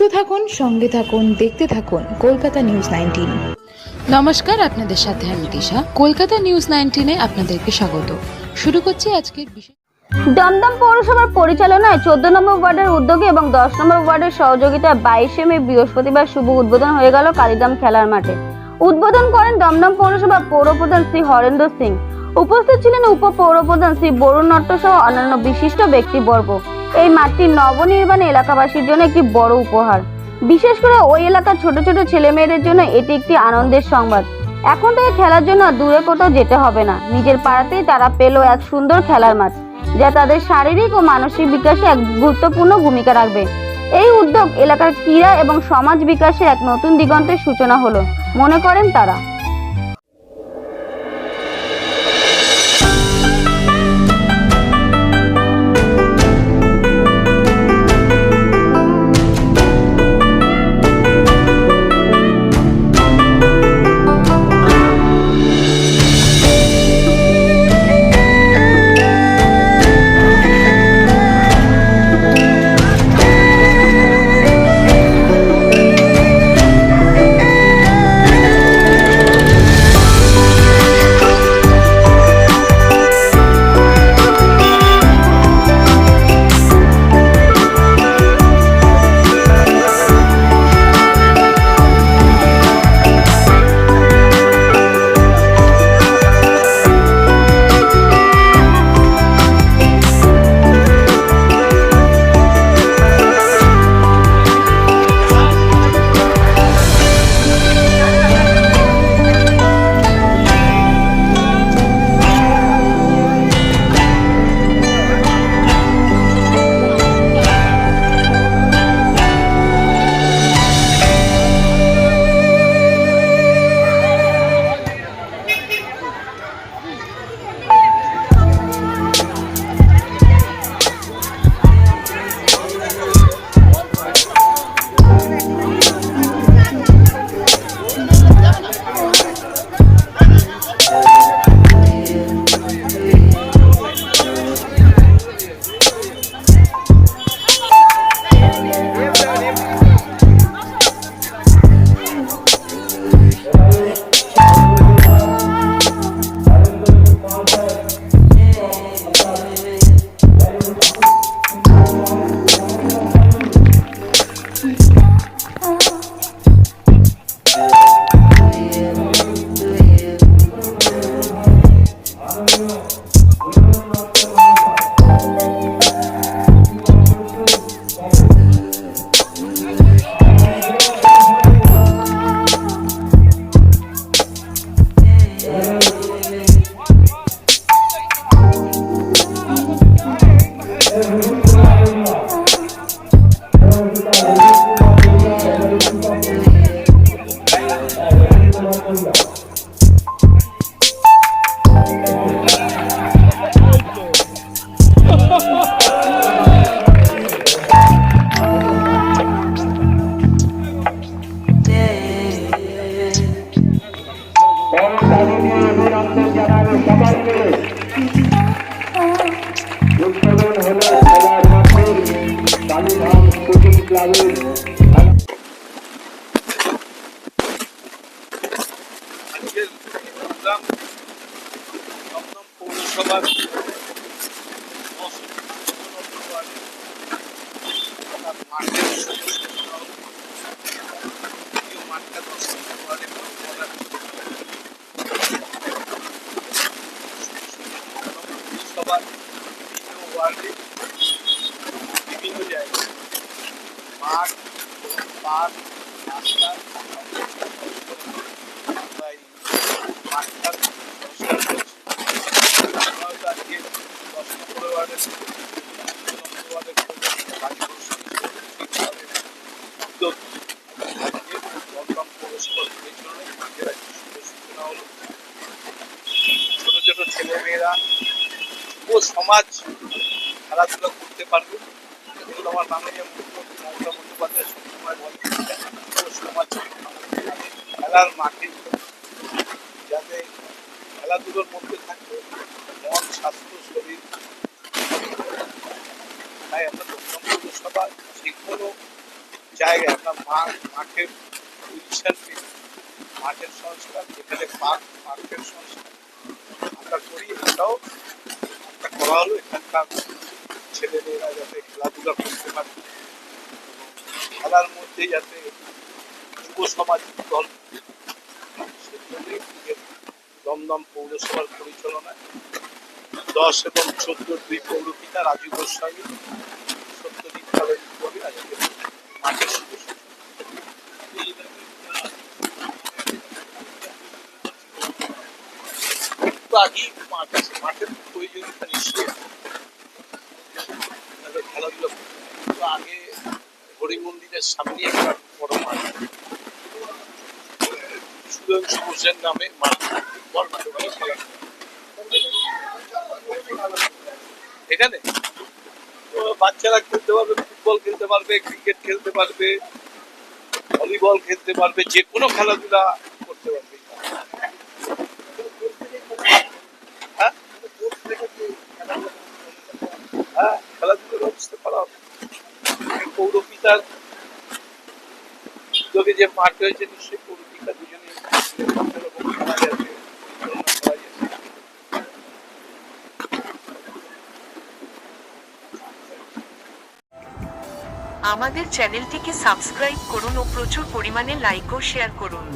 যুক্ত থাকুন, সঙ্গে থাকুন, দেখতে থাকুন কলকাতা নিউজ 19। নমস্কার, আপনাদের সাথে আমি দিশা। কলকাতা নিউজ 19-এ আপনাদেরকে স্বাগত। শুরু করছি আজকের বিশেষ। দমদম পৌরসভার পরিচালনায় 14 নম্বর ওয়ার্ডের উদ্যোগে এবং 10 নম্বর ওয়ার্ডের সহযোগিতায় 22শে মে বৃহস্পতিবার শুভ উদ্বোধন হয়ে গেল কালীধাম খেলার মাঠে। উদ্বোধন করেন দমদম পৌরসভা পৌরপ্রধান শ্রী হরেন্দ্র সিং। উপস্থিত ছিলেন উপ পৌরপ্রধান শ্রী বরুণ নট্ট সহ অন্যান্য বিশিষ্ট ব্যক্তিবর্গ। এই মাঠটি নবনির্মাণ এলাকাবাসীর জন্য একটি বড় উপহার। বিশেষ করে ওই এলাকার ছোট ছোট ছেলেমেয়েদের জন্য এটি একটি আনন্দের সংবাদ। এখন থেকে খেলার জন্য দূরে কোথাও যেতে হবে না, নিজের পাড়াতেই তারা পেল এক সুন্দর খেলার মাঠ, যা তাদের শারীরিক ও মানসিক বিকাশে এক গুরুত্বপূর্ণ ভূমিকা রাখবে। এই উদ্যোগ এলাকার ক্রীড়া এবং সমাজ বিকাশে এক নতুন দিগন্তের সূচনা হলো মনে করেন তারা। পৌরসভার বিভিন্ন জায়গায় মাঠ, পার্ক, রাস্তা মাঠটা আজকে 10 নম্বর ওয়ার্ডের ছোট ছোট ছেলেমেয়েরা যুব সমাজ খেলাধুলা করতে পারবে। এগুলো আমার মাননীয় মুখ্যমন্ত্রী মমতা বন্দ্যোপাধ্যায় সবসময় বলে, যুব সমাজ খেলার মাঠে যাতে খেলাধুলোর মধ্যে থাকবে মন, স্বাস্থ্য, শরীর। তাই আমরা দমদম পৌরসভা যে কোনো জায়গায় আমরা মাঠের পজিশন মাঠের সংস্কার, যেখানে পার্কের সংস্কার আমরা করি, এটাও একটা করা হলো। এখানকার ছেলেমেয়েরা যাতে খেলাধুলা করতে পারে, খেলার মধ্যে যাতে যুব সমাজ দল, দমদম পৌরসভার পরিচালনায় 10 এবং 14 দুই পৌরপিতা রাজু গোস্বামী, সত্যজিৎ কালের উদ্যোগে আজকে মাঠে শুরু। আগেই মাঠ আছে, মাঠের প্রয়োজনীয়তা নিশ্চয়ই খেলাধুলা করতে। আগে হরি মন্দিরের সামনে একটা বড় মাঠ, সুধাংশু ঘোষের নামে মাঠ, এখানে বাচ্চারা খেলতে পারবে, ফুটবল খেলতে পারবে, ক্রিকেট খেলতে পারবে, ভলিবল খেলতে পারবে, যে কোনো খেলাধুলা করতে পারবে। হ্যাঁ, খেলাধুলার ব্যবস্থা করা হবে। পৌরপিতার উদ্যোগে যে মাঠ হয়েছে, নিশ্চয়ই পৌরপিতা দুজনে খেলা যাবে। আমাদের চ্যানেলটিকে সাবস্ক্রাইব করুন ও প্রচুর পরিমাণে লাইক ও শেয়ার করুন।